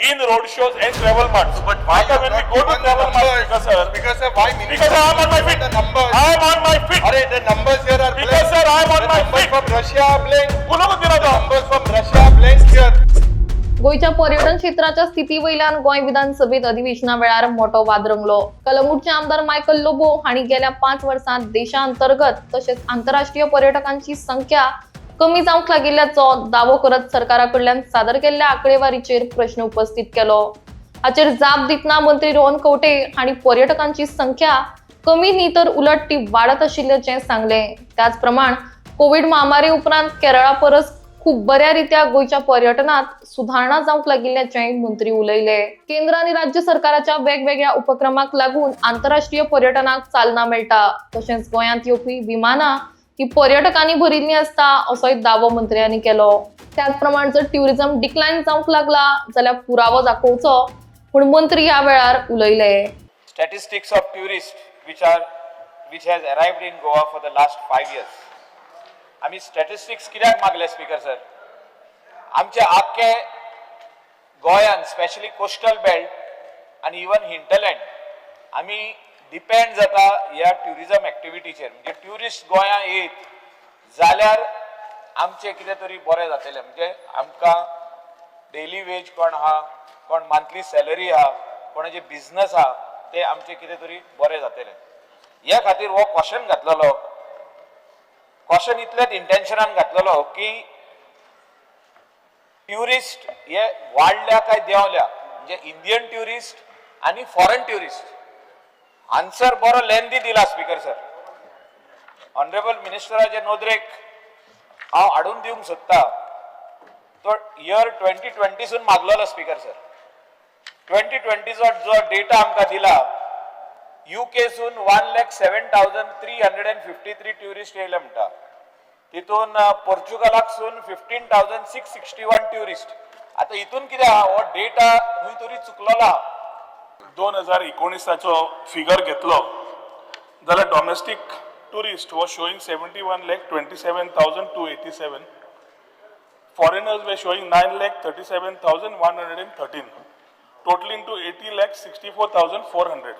in road shows and travel marts. But why After you when we not go to given the travel marts, numbers? because sir, Because sir, why because I am on my feet. the numbers? I am on my feet. Arey, the numbers here are Because blank. sir, I am on The my numbers feet. from Russia are blank. बोलो मत दिना The तो. numbers from Russia are blank here. गोयच्या पर्यटन क्षेत्राच्या स्थिती वयल्यान गोंय विधानसभेत अधिवेशना वेळार मोठो वाद रंगलो. कलंगूटचे आमदार मायकल लोबो हांणी गेल्या 5 वर्षांत देशांतर्गत तसेच आंतरराष्ट्रीय पर्यटकांची संख्या कमी जावंक लागिल्ल्याचो दावो करत सरकाराकडल्यान सादर केल्ल्या आंकडेवारीचेर प्रश्न उपस्थित केलो. हाचेर जाप दितना मंत्री रोहन खंवटे हांणी पर्यटकांची संख्या कमी न्ही तर उलट ती वाडत आशिल्ल्याचें सांगले. त्याच प्रमाण कोविड महामारी उपरांत केरळा परस खूप बऱ्या रित्या गोयच्या पर्यटनात सुधारणा जावंक लागिल्ल्याचें मंत्री उलयले. केंद्र आणि राज्य सरकाराच्या वेगवेगळ्या उपक्रमांक लागून आंतरराष्ट्रीय पर्यटनाक चालना मेळटा. तशेंच गोंयांत येवपी विमानां ही पर्यटकांनी भरिल्लीं आसता असोय दावो मंत्र्यांनी केलो. त्याच प्रमाण जर ट्युरिझम डिक्लायन जावंक लागला जाल्यार पुरावो दाखोवचो म्हूण मंत्री ह्या वेळार उलयले. Statistics of tourists which has arrived in Goa for the last 5 years. आम्ही स्टॅटिस्टिक्स कित्याक मागले स्पीकर सर? आमचे आख्खे गोंयान स्पेशली कोस्टल बेल्ट आणि इवन हिंटरलँड आम्ही डिपेंड जाता ह्या ट्युरिझम एक्टिविटीचेर. म्हणजे ट्युरिस्ट गोंया येत जाल्यार आमचे कितें तरी बरें जातलें. म्हणजे आमकां डेली वेज कोण आहा, कोण मंथली सॅलरी आहा, कोणाचे बिझनस आहा, ते आमचे कितें तरी बरें जातलें. ह्या खातीर हो क्वेश्चन घातलेलो. क्वेश्चन इतलेच इंटेन्शनान घातलेलो की ट्युरिस्ट हे वाडल्या काय देंवल्या, म्हणजे इंडियन ट्युरिस्ट आणि फॉरेन ट्युरिस्ट. आन्सर बरो लेंदी दिला स्पीकर सर. ऑनरेबल मिनिस्टराचे नोदरेक हांव हाडून दिवंक सोदता. तो इयर 2020सून मागलेलो स्पीकर सर. 2020चो जो डेटा आमकां दिला, UK सून 1,07,353 ट्युरिस्ट येयले म्हणटा. तितून पोर्चुगलाकसून 15,661 ट्युरिस्ट. आता हितून कितें आहा, हो डेटा खंय तरी चुकलेलो आहा. 2019चो फिगर घेतलो जाल्यार domestic tourist was showing 71,27,287. Foreigners were showing 9,37,113. Totalling to 80,64,400.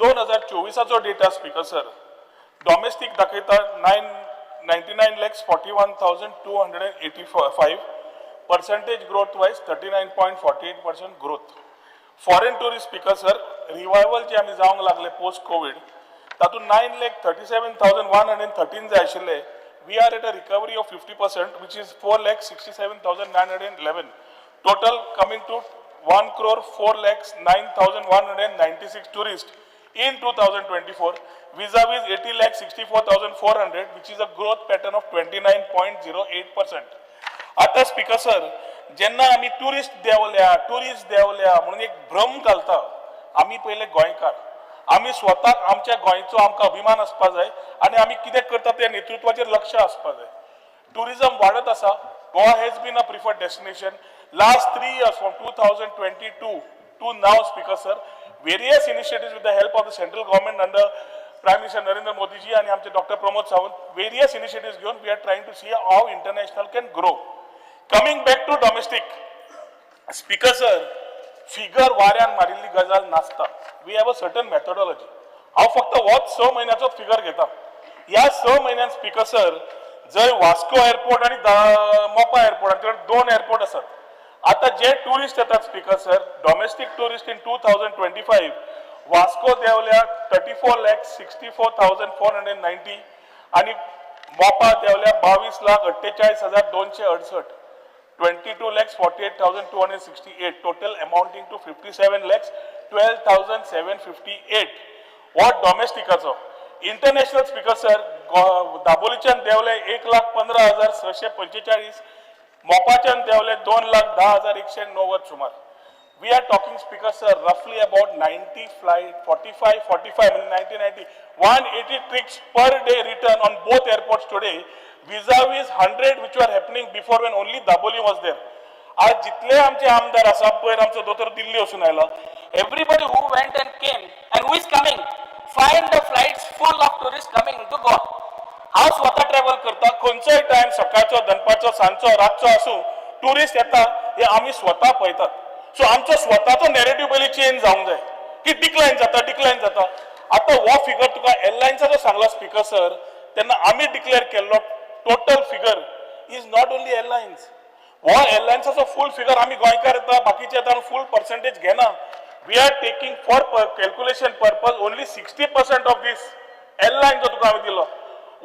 2024चो डेटा स्पीकर सर डॉमेस्टीक दाखयता 99,41,285. Percentage growth wise 39.48% growth. Foreign tourist speaker sir revival जे आमी जावंक लागले पोस्ट कोविड, तातूंत 9,37,113 जाय आशिल्ले. We are at a recovery of 50%, which is 4,67,911. Total coming to 1,04,09,196 tourists in 2024 vis-a-vis 80,64,400, which is a growth pattern of 29.08%. आता speaker sir जेन्ना आमी टुरिस्ट देंवल्या म्हणून एक भ्रम घालता. आमी पयले गोंयकार, आमी स्वताक आमच्या गोंयचो आमकां अभिमान आसपा जाय आणि आमी कितें करता त्या नेतृत्वाचेर लक्ष आसपा जाय. टुरिझम वाडत आसा. Goa has been a preferred destination. Last 3 years, from 2022 to now, Speaker Sir, various initiatives with the help of the central government under Prime Minister Narendra Modi ji and Dr. Pramod Sawant, various initiatives given, we are trying to see how international can grow. Coming back to domestic, Speaker Sir, figure वाऱ्यान मारिल्ली गजाल नासता. We have a certain methodology. हांव फक्त होच 6 म्हयन्याचो figure घेता. ह्या 6 म्हयन्यान स्पीकर सर जंय वास्को एअरपोर्ट आणि मोपा एअरपोर्ट हांचे 2 एअरपोर्ट आसात. आता जे टुरिस्ट येतात speaker sir, domestic tourist in 2025 Vasco देंवल्या 34,64,490 आणि मोपा देंवल्या 22,48,268. 22,48,268 टोटल अमाउंटिंग टू 57,12,758. वॉट डॉमेस्टिकाचो. इंटरनॅशनल स्पीकर सर दाबोलीच्यान देंवले 1,15,645. मोपाच्यान देंवले 2,10,190 सुमार. We are talking, Speaker Sir, roughly about 90 flight, 45, 90, 180 trips per day return on both airports today, vis-a-vis 100 which were happening before when only Daboli was there. आज जितले आमचे आमदार आसा पयर आमचो दोतोर दिल्ली वचून आयला. Everybody who went and came and who is coming, find the flights full of tourists coming to Goa. हांव स्वता ट्रॅव्हल करता. खंयचोय टायम सकाळचो, दनपारचो, सांजचो, रातचो आसूं, टुरिस्ट येता हे आमी स्वता पळयतात. सो आमचो स्वताचो नॅरेटिव्ह पयलीं चेंज जावंक जाय की डिक्लायन जाता आता हो फिगर तुका एअरलायन्साचो सांगला स्पीकर सर तेन्ना आमी डिक्लेअर केल्लो total figure is not only airlines हो एअरलायन्साचो फूल फिगर आमी गोंयकार येता बाकीचे येता फूल पर्सेंटेज घेना we are taking for calculation purpose only 60% of these airline जो तुका आमी दिलो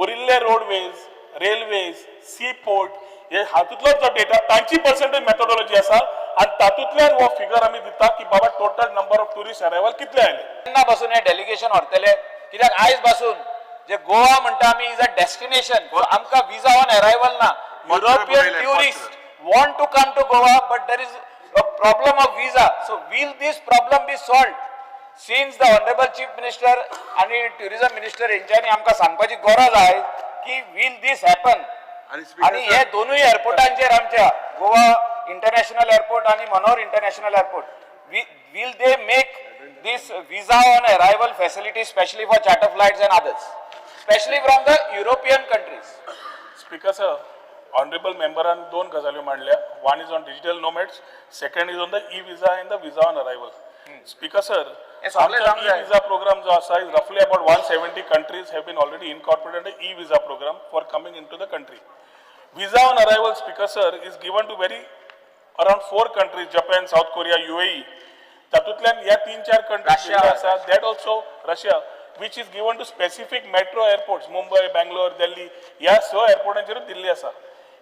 उरिल्ले रोडवेज रेल्वेज सी पोर्ट हे हातूंतलो जो डेटा तांची पर्सेंटेज मेथोडॉलॉजी आसा आणि तातूंतल्यान हो फिगर आमी दिता की बाबा total number of tourist arrival कितले आयले तेन्ना पासून हे डेलिगेशन व्हरतले कित्याक आयज पासून जे गोवा म्हणटा आमी इज अ डेस्टिनेशन आमकां विजा ऑन अरायवल ना European tourist want to come to Goa but there is a problem of visa so will this problem be solved since the honorable chief minister and tourism minister यांच्यानी आमकां सांगपाची गरज आहे की will this happen आणि हे दोनूय एअरपोर्टांचेर आमच्या Goa international airport आणि Manohar international airport will they make this visa on arrival facility especially for charter flights and others especially from the European countries speaker sir honourable मेंबरान दोन गजाल्यो मांडल्या one is on digital nomads second is on the e visa and the visa on arrival speaker sir आमचा e visa program जो आसा is रफली about 170 countries have been already incorporated the e visa program for coming into the country visa on arrival speaker sir is given to very around 4 countries Japan South Korea UAE तातूंतल्यान ह्या 3-4 countries आसा that also Russia which is given to specific metro airports Mumbai Bangalore Delhi ह्या स एअरपोर्टांचेरूच दिल्ली आसा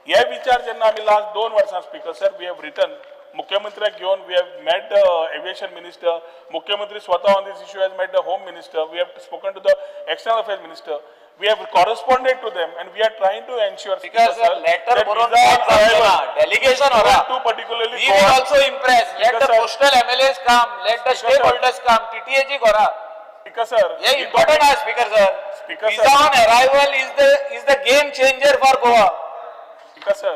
हे विचार जेन्ना आमी लास्ट 2 वर्सां speaker sir we have written मुख्यमंत्र्याक घेवन we have met the aviation minister मुख्यमंत्री स्वतः on this issue has met the home minister we have spoken to the external affairs minister we have corresponded to them and we are trying to ensure because sir, letter that boron visa delegation ora to particularly we will also impress let the postal MLAs come let the stakeholders come TTA ji kora speaker sir yeah important as speaker sir Speaker visa sir. on arrival is the game changer for Goa speaker sir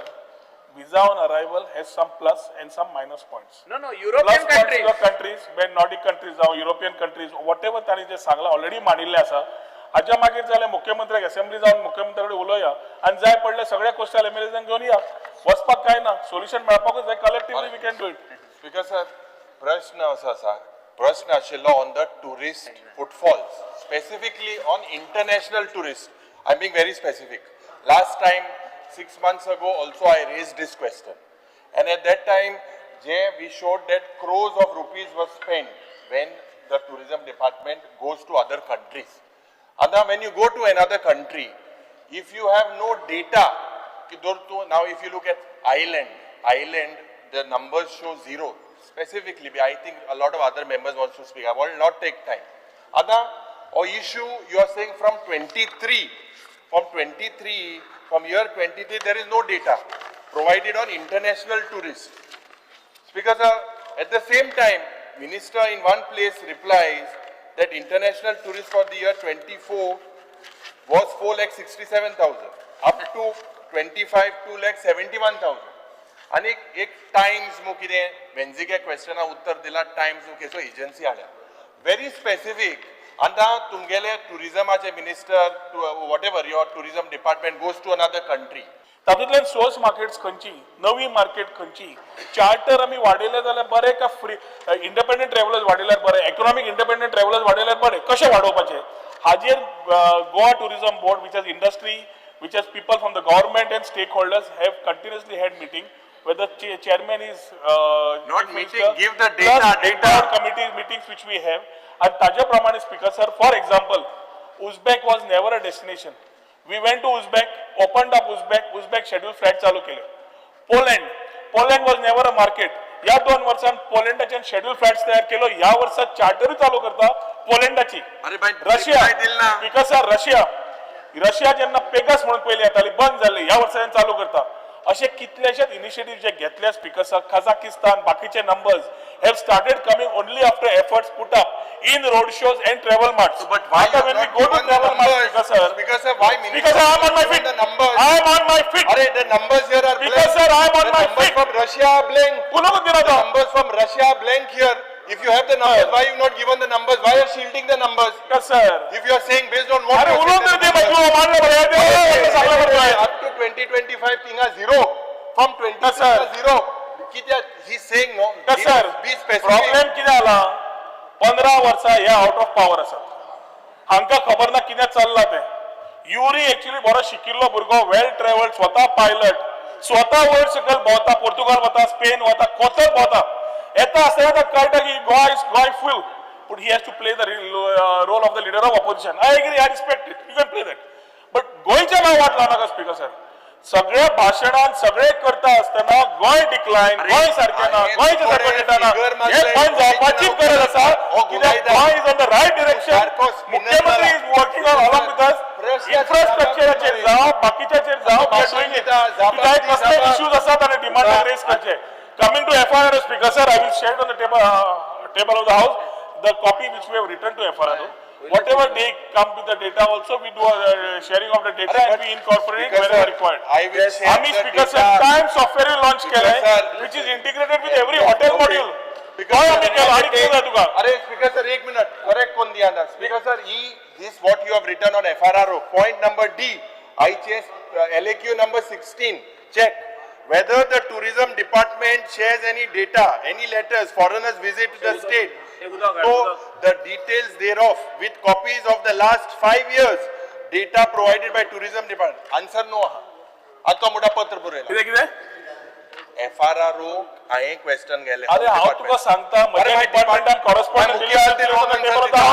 visa on arrival has some plus and some minus points no European countries countries when Nordic countries or European countries whatever ताणी जे सांगला already मांडिल्ले आसा हाच्या मागीर जाल्यार मुख्यमंत्र्याक assembly जावन मुख्यमंत्री कडेन उलोवया आणि जाय पडले सगळे कोस्टल एमएलएजांक घेवन या वचपाक काय ना सोल्युशन मेळपाकूच जाय collectively we can do it speaker sir प्रश्न असो आसा प्रश्न आशिल्लो on the tourist footfalls specifically on international tourist I am being very specific last time 6 months ago also I raised this question and at that time we showed that crores of rupees were spent when the tourism department goes to other countries. And when you go to another country, if you have no data, now if you look at Ireland, the numbers show 0. Specifically, I think a lot of other members want to speak. I will not take time. Ada, or issue you are saying from 23, from year 23, there is no data provided on international tourists. Speaker sir, at the same time, Minister in one place replies that international tourists for the year 24 was 4,67,000 up to 25 2,71,000 आणि एक times मु कितें वेंजिके क्वेश्चना उत्तर दिला times मु केसो agency हाडल्या very specific आतां तुमगेले टुरिजमाचे minister whatever your tourism department goes to another country तातूंतल्यान सोर्स मार्केट्स खंयची नवी मार्केट खंयची चार्टर आमी वाडयले जाल्यार बरे का फ्री इंडिपेंडंट ट्रॅव्हलर्स वाडयल्यार बरे इकॉनॉमिक इंडिपेंडंट ट्रॅव्हलर्स वाडयल्यार बरे कशें वाडोवपाचे हाजेर Goa tourism board which has industry which has people from the government and stakeholders have continuously had meeting where the chairman is Not meeting, give the data. committee meetings which we have and ताजे प्रमाणे speaker sir for example Uzbek was never a destination. We went to Uzbek, opened up Uzbek scheduled flight चालू केले. Poland was never a market. या 2 वर्षांत पोलंडाचे scheduled flights तयार केलो. या वर्षात चार्टर चालू करता पोलंडाची. रशिया बिकॉज रशिया जेन्ना पेगास म्हणून पयली येताली बंद जाल्ली या वर्सांत चालू करता. असे कितलेशेच इनिशिएटिव्ह जे घेतले स्पीकर सर कझाकिस्तान बाकीचे numbers have started coming only after efforts put up in road shows and travel marts. So, but why when we go to travel marts, Speaker sir, why Speaker sir, I am on my feet. The numbers. I am on my feet. Arey, the numbers here are Speaker blank. sir, I am on my numbers feet. from Russia are blank. The numbers from Russia are blank here. If you have the numbers, why you not given the numbers? Why are shielding the numbers? Speaker sir. If you are saying based on what अरे you उलोवंक दे मातलो मानलो बरे up to 2025 thing are 0. From 20 sir. 0. कित्या he's saying no. Sir Be specific. Problem कितें जाला 15 वर्सां हे out of power आसात हांकां खबर ना कितें चल्लां तें युरी एक्चुअली बरो शिकिल्लो भुरगो वेल ट्रॅव्हल्ड स्वता पायलट स्वता वयर सकयल भोंवता पोर्तुगाल वता स्पेन वता कोतर भोंवता येता आसतना ताका कळटा की गोय फूल but he has to play the role of the leader of opposition. I agree, I respect it. You can play that. But गोयच्या नांव वाट लावू नाका स्पीकर सर सगळ्या भाशणांत सगळे करता आसतना गोय डिक्लायन गोय सारकें ना गोंयच्या सारकें दिसना हे पॉयंट जावपाचीच गरज आसा कित्याक Goem is on the right direction मुख्यमंत्री is working on along with us इन्फ्रास्ट्रक्चराचेर जावं बाकीच्याचेर जावं वी आर डुईंग इट कित्याक कसले इश्यूज आसात आनी डिमांड रेज करचे coming to FRRO speaker sir I will share it on the table of the house the copy which we have written to FRRO. Whatever they come with the data also we do a sharing of the data and we incorporate it wherever required. I will share आम्ही the speaker data. Sir time software launch केलंय sir. which is integrated with every hotel module. Because काय आम्ही केलं आणि किती तुका अरे speaker sir एक minute correct कोण दिया ना speaker sir this what you have written on FRRO point number D IHS LAQ number 16 check whether the tourism department shares any data any letters foreigners visit the state so the details thereof with copies of the last 5 years data provided by tourism department answer no आता मोठा पत्र पुरेला किती किती FRRO हांवें question गेले अरे हांव तुका सांगता म्हज्या डिपार्टमेंटान कॉरेस्पॉन्डंट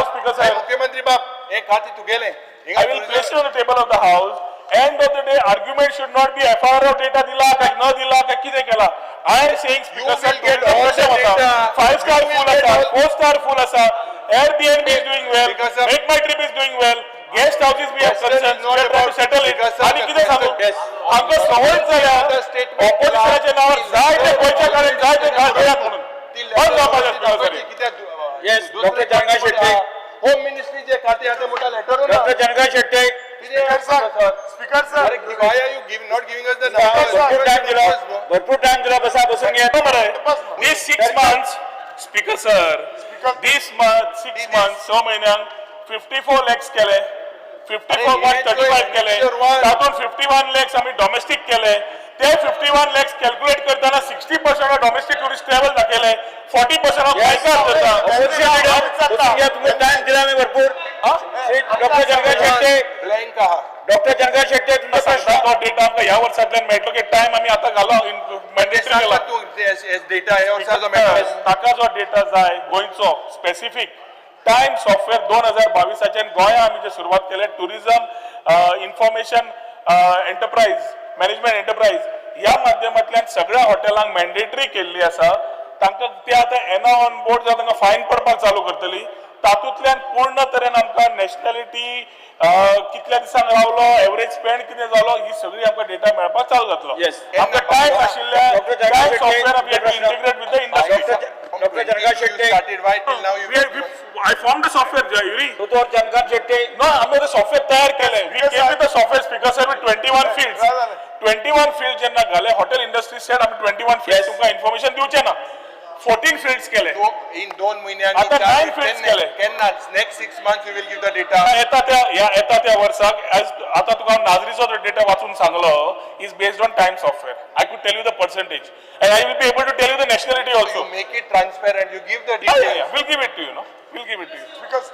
स्पीकर सर मुख्यमंत्री बाब एक खाती तू गेले I will place it on the table of the house. End of the day, argument should not be FRRO data दिला काय न दिला काय किती केला. I am saying speaker sir get the question होता. 5-star full असा, 4-star full असा. Airbnb is doing well. Make my trip is doing well. Guest houses we have concerns. We are trying to settle it. आणि किती सांगू? आमकां सवयच जाल्या. ऑपोजिशनाच्या नावार जाय ते गोंयच्या कारण जाय ते घालयात म्हणून. बंद जावपाचें speaker sir. Yes doctor Janga Shetty home ministry जे खाते आता मोठा letter doctor Janga Shetty speaker sir why are you not giving us the numbers भरपूर टाइम दिला बसून घ्या बरं these 6 months speaker sir this month 6 months 6 महिन्यांक 54 lakhs केले 54.35 केले तातूंत 51 lakhs आम्ही डोमेस्टिक केले ते 51 lakhs कॅल्क्युलेट करताना 60% ऑफ डोमेस्टिक टुरिस्ट ट्रॅव्हल दाखयले 40% ऑफ बायकार करता तुम्ही टाइम दिला मी भरपूर डॉक्टर जनगा शेट्टे ब्लँक आहा डॉक्टर जनगा शेट्टे तुमचा सांगता तो डेटा आमकां ह्या वर्सांतल्यान मेळटलो की टाइम आमी आतां घालो मॅन्डेटरी केला तू डेटा हे वर्साचो मेळटा ताका जो डेटा जाय गोंयचो स्पेसिफीक टाइम सॉफ्टवेअर 2022 गोंया आमी जे सुरवात केले tourism information enterprise management enterprise ह्या माध्यमांतल्यान सगळ्या हॉटेलांक मॅन्डेटरी केल्ली आसा तांकां ते आतां एना ऑन बोर्ड जावन तांकां फायन पडपाक चालू करतली तातूंतल्यान पूर्ण तरेन आमकां नॅशनॅलिटी कितल्या दिसांक रावलो एवरेज स्पेंड कितें जालो ही सगळी आमकां डेटा मेळपाक चालू जातलो आमकां टायम आशिल्ल्या टायम सॉफ्टवेअर आमी integrate with the industry doctor Janga Shette started why till now you I formed the software Yuri doctor Janga Shette No, आम्ही ते सॉफ्टवेअर तयार केले. We came with the software speaker sir with 21 fields. 21 fields जेन्ना घाले hotel industry set आम्ही 21 fields तुमका information दिवचे ना. 14 fields केले. in 2 महिन्यांनी आता 9 fields केले. केन्ना next 6 months you will give the data येता त्या वर्साक आता तुका नाजरीचो डेटा वाचून सांगलो is based on time software. I could tell you the percentage and I will be able to tell you the nationality also. you make it transparent you give the Yeah, details we'll give it to you, no? We'll give it to you. Because